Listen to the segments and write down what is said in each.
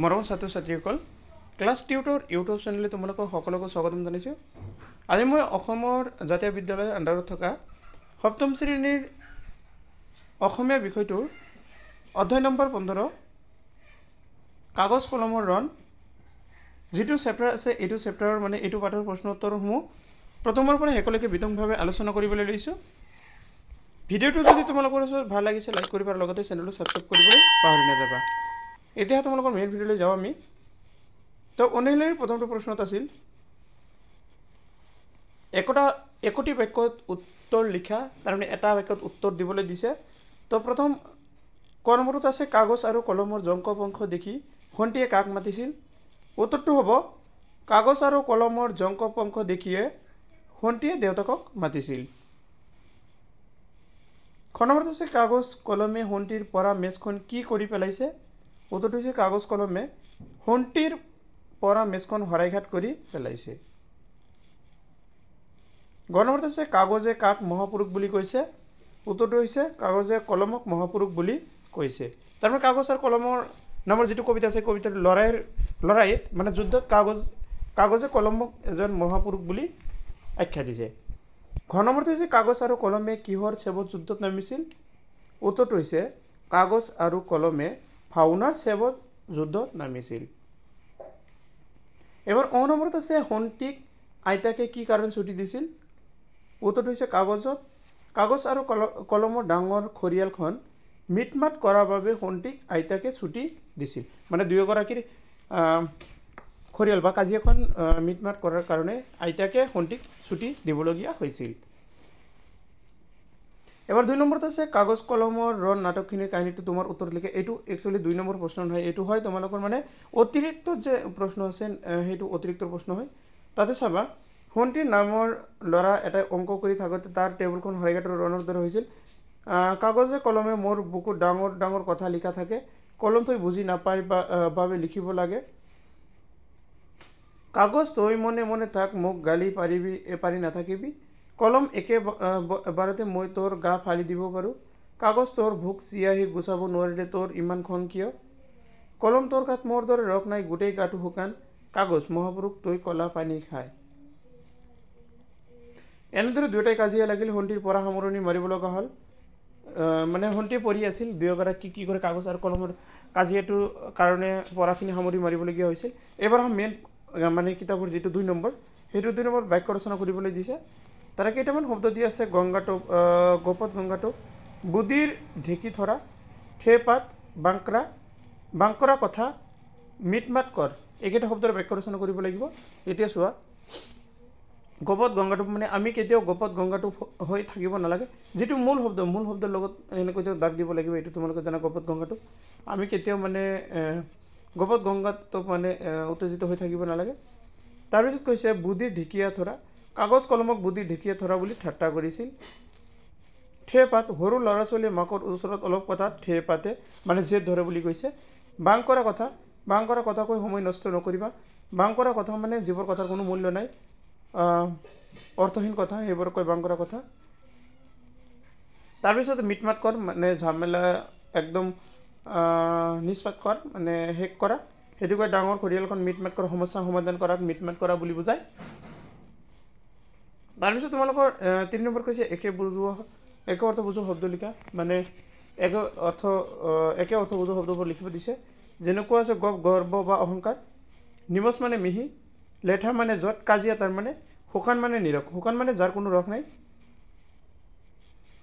মৰমৰ ছাত্ৰ ছাত্ৰীসকল, ক্লাছ টিউটৰ ইউটিউব চেনেলে তোমালোকক সকলোকে স্বাগতম জনাইছোঁ। আজি মই অসমৰ জাতীয় বিদ্যালয়ৰ আণ্ডাৰত থকা সপ্তম শ্ৰেণীৰ অসমীয়া বিষয়টোৰ অধ্যায় নম্বৰ 15 কাগজ কলমৰ ৰণ যিটো চেপ্টাৰ আছে, এইটো চেপ্টাৰৰ এইটো পাঠৰ প্ৰশ্ন উত্তৰসমূহ প্ৰথমৰ পৰা শেষলৈকে বিতংভাৱে আলোচনা কৰিবলৈ লৈছোঁ। ভিডিঅ'টো যদি তোমালোকৰ ওচৰত ভাল লাগিছে লাইক কৰিবা আৰু লগতে চেনেলটো ছাবস্ক্ৰাইব কৰিবলৈ পাহৰি নাযাবা। এতিয়া তোমালোকৰ মেইন ভিডিঅ'লৈ যাওঁ আমি। তো অনুশীলনীৰ প্ৰথমটো প্ৰশ্নত আছিল একোটি বাক্যত উত্তৰ লিখা, তাৰমানে এটা বাক্যত উত্তৰ দিবলৈ দিছে। তো প্ৰথম ক নম্বৰত আছে কাগজ আৰু কলমৰ জংক পংখ দেখি ভণ্টিয়ে কাক মাতিছিল। উত্তৰটো হ'ব কাগজ আৰু কলমৰ জংক পংখ দেখিয়ে ভণ্টিয়ে দেউতাকক মাতিছিল। খ নম্বৰত আছে কাগজ কলমে ভণ্টিৰ পৰা মেজখন কি কৰি পেলাইছে। উত্তৰটো হৈছে কাগজ কলমে ভণ্টিৰ পৰা মেজখন শৰাইঘাট কৰি পেলাইছে। গ নম্বৰত আছে কাগজে কাক মহাপুৰুষ বুলি কৈছে। উত্তৰটো হৈছে কাগজে কলমক মহাপুৰুষ বুলি কৈছে। তাৰমানে কাগজ আৰু কলমৰ নামৰ যিটো কবিতা আছে, কবিতাৰ লৰাইত যুদ্ধত কাগজে কলমক এজন মহাপুৰুষ বুলি আখ্যা দিছে। ঘ নম্বৰটো হৈছে কাগজ আৰু কলমে কিহৰ চেৱত যুদ্ধত নামিছিল। উত্তৰটো হৈছে কাগজ আৰু কলমে ভাওনাৰ চেৱত যুদ্ধত নামিছিল। এবাৰ অ নম্বৰত আছে ভণ্টিক আইতাকে কি কাৰণ ছুটি দিছিল। উত্তৰটো হৈছে কাগজ আৰু কলমৰ ডাঙৰ খৰিয়ালখন মিটমাট কৰাৰ বাবে ভণ্টিক আইতাকে ছুটি দিছিল। দুয়োগৰাকীৰ খৰিয়াল বা কাজিয়াখন মিটমাট কৰাৰ কাৰণে আইতাকে ভণ্টিক ছুটি দিবলগীয়া হৈছিল। এবাৰ 2 নম্বৰত আছে কাগজ কলমৰ ৰণ নাটকখিনিৰ কাহিনীটো তোমাৰ উত্তৰত লিখে। এইটো একচুৱেলি 2 নম্বৰ প্ৰশ্ন নহয়, এইটো হয় তোমালোকৰ অতিৰিক্ত যে প্ৰশ্ন আছে সেইটো অতিৰিক্ত প্ৰশ্ন হয়। তাতে চাবা ভণ্টিৰ নামৰ ল'ৰা এটাই অংক কৰি থাকোঁতে তাৰ টেবুলখন শৰাইঘাটৰ ৰণৰ দৰে হৈছিল। কাগজে কলমে মোৰ বুকুত ডাঙৰ ডাঙৰ কথা লিখা থাকে, কলম তই বুজি নাপাই বাবে লিখিব লাগে। কাগজ তই মনে মনে থাক, মোক গালি পাৰি নাথাকিবি। কলম একেবাৰতে মই তোৰ গা ফালি দিব পাৰোঁ। কাগজ তোৰ ভোক চিয়াহী গুচাব নোৱাৰিলে তোৰ ইমান খং কিয়। কলম তোৰ গাত মোৰ দৰে ৰস নাই, গোটেই গাটো শুকান। কাগজ মহাপুৰুষ তই কলা পানী খায়। এনেদৰে দুয়োটাই কাজিয়া লাগিল, ভণ্টিৰ পঢ়া সামৰণি মাৰিব লগা হ'ল। ভণ্টিয়ে পঢ়ি আছিল, দুয়োগৰাকী কি কৰে কাগজ আৰু কলমৰ কাজিয়াটোৰ কাৰণে পঢ়াখিনি সামৰি মাৰিবলগীয়া হৈছিল। এইবাৰ মেইন কিতাপৰ যিটো 2 নম্বৰ, সেইটো 2 নম্বৰ বাক্য ৰচনা কৰিবলৈ দিছে। তাৰে কেইটামান শব্দ দি আছে গোপত গংগাটোপ, বুদিৰ ঢেঁকী ধৰা, ঠেপাত বাংকৰা কথা, মিটমাট কৰ, এইকেইটা শব্দৰ বাক্য ৰচনা কৰিব লাগিব। এতিয়া চোৱা, গোপত গংগাটোপ আমি কেতিয়াও গোপত গংগাটোপ হৈ থাকিব নালাগে। যিটো মূল শব্দৰ লগত এনেকৈ দাগ দিব লাগিব। এইটো তোমালোকে জানা গোপত গংগাটোপ। আমি কেতিয়াও গোপত গংগাটোপ উত্তেজিত হৈ থাকিব নালাগে। তাৰপিছত কৈছে বুদিৰ ঢেঁকীয়া ধৰা, কাগজ কলমক বুদিৰ ঢেঁকীয়া ধৰা বুলি ঠাট্টা কৰিছিল। ঠেপাত সৰু ল'ৰা ছোৱালীয়ে মাকৰ ওচৰত অলপ কথাত ঠেপাতে জেদ ধৰে বুলি কৈছে। বাং কৰা কথা কৈ সময় নষ্ট নকৰিবা। বাং কৰা কথা যিবোৰ কথাৰ কোনো মূল্য নাই, অৰ্থহীন কথা, সেইবোৰ কয় বাং কৰা কথা। তাৰপিছত মিটমাট কৰ, ঝামেলা একদম নিষ্পাত কৰ, শেষ কৰা, সেইটো কয় ডাঙৰ খৰিয়ালখন মিটমাট কৰা, সমস্যা সমাধান কৰাক মিটমাট কৰা বুলি বুজায়। তাৰপিছত তোমালোকৰ 3 নম্বৰ কৈছে একে অৰ্থ বুজোৱা শব্দ লিখা। একে অৰ্থ বুজোৱা শব্দবোৰ লিখিব দিছে। যেনেকুৱা আছে গৰ্ব বা অহংকাৰ, নিমজ মিহি, লেঠা য'ত, কাজিয়া শুকান নিৰস, শুকান যাৰ কোনো ৰস নাই।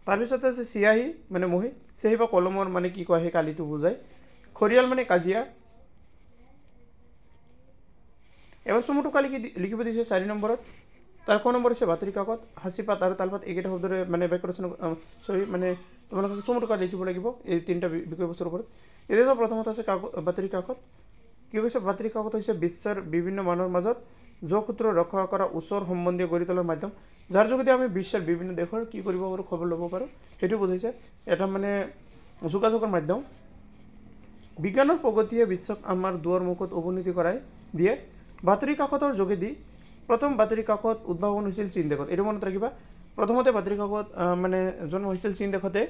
তাৰপিছত আছে চিয়াহী মহি, চিয়াহী বা কলমৰ কি কয় সেই কালিটো বুজায়। খৰিয়াল কাজিয়া। এবাৰ চমুটো কালি লিখিব দিছে 4 নম্বৰত। তাৰ ক নম্বৰ হৈছে বাতৰি কাকত, সাঁচিপাত আৰু তালপাত, এইকেইটা শব্দৰে বাক্য ৰচনা তোমালোকে চমুটো কালি লিখিব লাগিব এই 3টা বিষয়বস্তুৰ ওপৰত। এতিয়া প্ৰথমত আছে বাতৰি কাকত। কি কৈছে, বাতৰি কাকত হৈছে বিশ্বৰ বিভিন্ন মানুহৰ মাজত যোগসূত্ৰ ৰক্ষা কৰা ওচৰ সম্বন্ধীয় গঢ়ি তোলাৰ মাধ্যম, যাৰ যোগেদি আমি বিশ্বৰ বিভিন্ন দেশৰ কি কৰিব পাৰোঁ, খবৰ ল'ব পাৰোঁ, সেইটো বুজাইছে। এটা যোগাযোগৰ মাধ্যম। বিজ্ঞানৰ প্ৰগতিয়ে বিশ্বক আমাৰ দুৱাৰ মুখত উপনীত কৰাই দিয়ে। বাতৰি কাকতৰ যোগেদি প্ৰথম বাতৰি কাকত উদ্ভাৱন হৈছিল চীন দেশত। এইটো মনত ৰাখিবা, প্ৰথমতে বাতৰি কাকত জন্ম হৈছিল চীন দেশতে।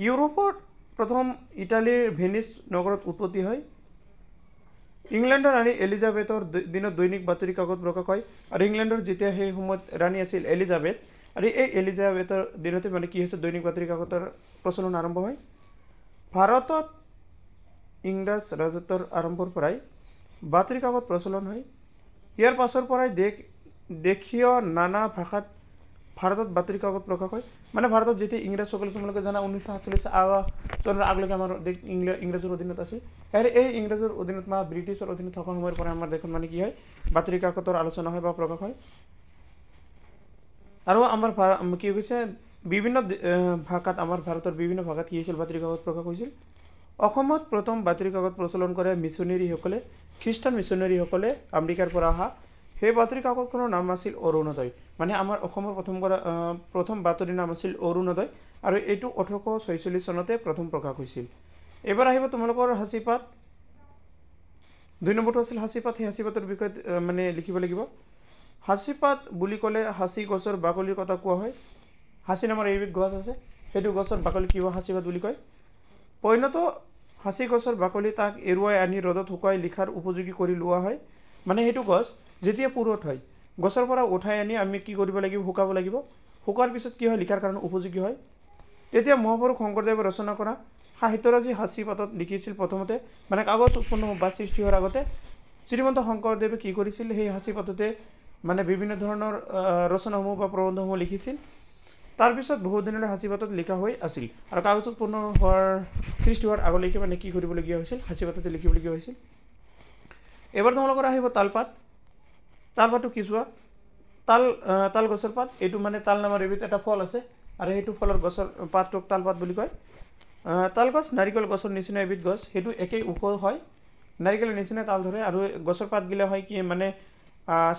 ইউৰোপৰ প্ৰথম ইটালীৰ ভেনিছ নগৰত উৎপত্তি হয়। ইংলেণ্ডৰ ৰাণী এলিজাবেথৰ দিনত দৈনিক বাতৰি কাকত প্ৰকাশ হয় আৰু ইংলেণ্ডৰ যেতিয়া সেই সময়ত ৰাণী আছিল এলিজাবেথ আৰু এই এলিজাবেথৰ দিনতে মানে কি হৈছে দৈনিক বাতৰি কাকতৰ প্ৰচলন আৰম্ভ হয়। ভাৰতত ইংৰাজ ৰাজত্বৰ আৰম্ভৰ পৰাই বাতৰি কাকত প্ৰচলন হয়। ইয়াৰ পাছৰ পৰাই দেশীয় নানা ভাষাত ভাৰতত বাতৰি কাকত প্ৰকাশ হয়। মানে ভাৰতত যেতিয়া ইংৰাজসকলে তোমালোকে জানা 1947 চনৰ আগলৈকে আমাৰ দেশ ইংৰাজৰ অধীনত আছিল। এই ইংৰাজৰ অধীনত বা ব্ৰিটিছৰ অধীনত থকা সময়ৰ পৰা আমাৰ দেশত মানে কি হয় বাতৰি কাকতৰ আলোচনা হয় বা প্ৰকাশ হয়। আৰু আমাৰ কি হৈছে বিভিন্ন ভাষাত আমাৰ ভাৰতৰ বিভিন্ন ভাষাত কি হৈছিল বাতৰি কাকত প্ৰকাশ হৈছিল। অসমত প্ৰথম বাতৰি কাকত প্ৰচলন কৰে মিছনেৰীসকলে, খ্ৰীষ্টান মিছনেৰীসকলে আমেৰিকাৰ পৰা অহা। সেই বাতৰি কাকতখনৰ নাম আছিল অৰুণোদয়। মানে আমাৰ অসমৰ প্ৰথম বাতৰিৰ নাম আছিল অৰুণোদয় আৰু এইটো 1846 চনতে প্ৰথম প্ৰকাশ হৈছিল। এইবাৰ আহিব তোমালোকৰ সাঁচিপাত। 2 নম্বৰটো আছিল সাঁচিপাত। সেই সাঁচিপাতৰ বিষয়ে মানে লিখিব লাগিব। সাঁচিপাত বুলি ক'লে সাঁচি গছৰ বাকলিৰ কথা কোৱা হয়। সাঁচি নামৰ এবিধ গছ আছে, সেইটো গছৰ বাকলি কি হয় সাঁচিপাত বুলি কয়। পৈণত সাঁচি গছৰ বাকলি তাক এৰুৱাই আনি ৰ'দত শুকুৱাই লিখাৰ উপযোগী কৰি লোৱা হয়। মানে সেইটো গছ যেতিয়া পুৰঠ হয় গছৰ পৰা উঠাই আনি আমি কি কৰিব লাগিব শুকাব লাগিব। শুকোৱাৰ পিছত কি হয় লিখাৰ কাৰণে উপযোগী হয়। তেতিয়া মহাপুৰুষ শংকৰদেৱে ৰচনা কৰা সাহিত্যৰাজি সাঁচিপাতত লিখিছিল প্ৰথমতে মানে কাগজ উৎপন্ন বা সৃষ্টি হোৱাৰ আগতে শ্ৰীমন্ত শংকৰদেৱে কি কৰিছিল সেই সাঁচিপাততে মানে বিভিন্ন ধৰণৰ ৰচনাসমূহ বা প্ৰবন্ধসমূহ লিখিছিল। তাৰপিছত বহুদিনলৈ সাঁচিপাতত লিখা হৈ আছিল আৰু কাগজ উৎপন্ন সৃষ্টি হোৱাৰ আগলৈকে মানে কি কৰিবলগীয়া হৈছিল সাঁচিপাততে লিখিবলগীয়া হৈছিল। এবাৰ তোমালোকৰ আহিব তালপাত। তালপাতটো কি চোৱা, তাল গছৰ পাত। এইটো মানে তাল নামৰ এবিধ এটা ফল আছে আৰু সেইটো ফলৰ গছৰ পাতটোক তালপাত বুলি কয়। তালগছ নাৰিকল গছৰ নিচিনা এবিধ গছ, সেইটো একেই ওখ হয়, নাৰিকলৰ নিচিনা তাল ধৰে আৰু গছৰ পাতগিলা হয় কি মানে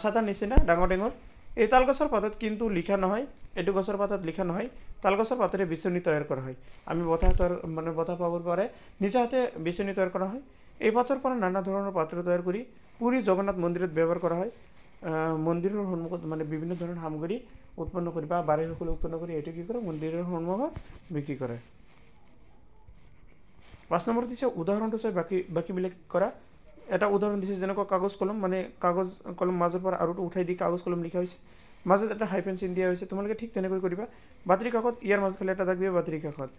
ছাতাৰ নিচিনা ডাঙৰ ডাঙৰ। এই তালগছৰ পাতত কিন্তু লিখা নহয়, এইটো গছৰ পাতত লিখা নহয়। তালগছৰ পাতেৰে বিচনী তৈয়াৰ কৰা হয়। আমি বতাহ পাবৰ পাৰে নিজা হাতে বিচনী তৈয়াৰ কৰা হয়। এই পাতৰ পৰা নানা ধৰণৰ পাত্ৰ তৈয়াৰ কৰি পুৰী জগন্নাথ মন্দিৰত ব্যৱহাৰ কৰা হয়। মন্দিৰৰ সন্মুখত মানে বিভিন্ন ধৰণৰ সামগ্ৰী উৎপন্ন কৰি বা বাৰীসকলে উৎপন্ন কৰি এইটো কি কৰে মন্দিৰৰ সন্মুখত বিক্ৰী কৰে। 5 নম্বৰ দিছে উদাহৰণটো চাই বাকীবিলাক কৰা। এটা উদাহৰণ দিছে যেনেকুৱা কাগজ কলম, মানে কাগজ কলম মাজৰ পৰা আৰুটো উঠাই দি কাগজ কলম লিখা হৈছে, মাজত এটা হাইফেন চিন দিয়া হৈছে। তোমালোকে ঠিক তেনেকৈ কৰিবা। বাতৰি কাকত ইয়াৰ মাজত খালি এটা দাগ দিবা বাতৰি কাকত।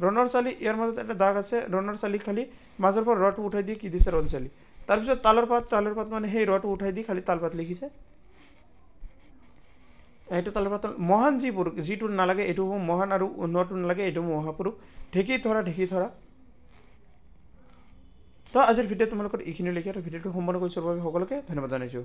ৰণৰ চালি ইয়াৰ মাজত এটা দাগ আছে, ৰণৰ চালি খালি মাজৰ পৰা ৰটো উঠাই দি কি দিছে ৰণ চালি। তাৰপিছত তালৰ পাত মানে সেই ৰটো উঠাই দি খালি তালপাত লিখিছে। এইটো তালৰ পাত মহান যিটো নালাগে এইটো হ'ব মহান আৰু নটো নালাগে এইটো মহাপুৰুষ। ঢেঁকী ধৰা। তো আজিৰ ভিডিঅ' তোমালোকৰ এইখিনি লেখি আৰু ভিডিঅ'টো সম্পূৰ্ণ কৰি চোৱাৰ বাবে সকলোকে ধন্যবাদ জনাইছোঁ।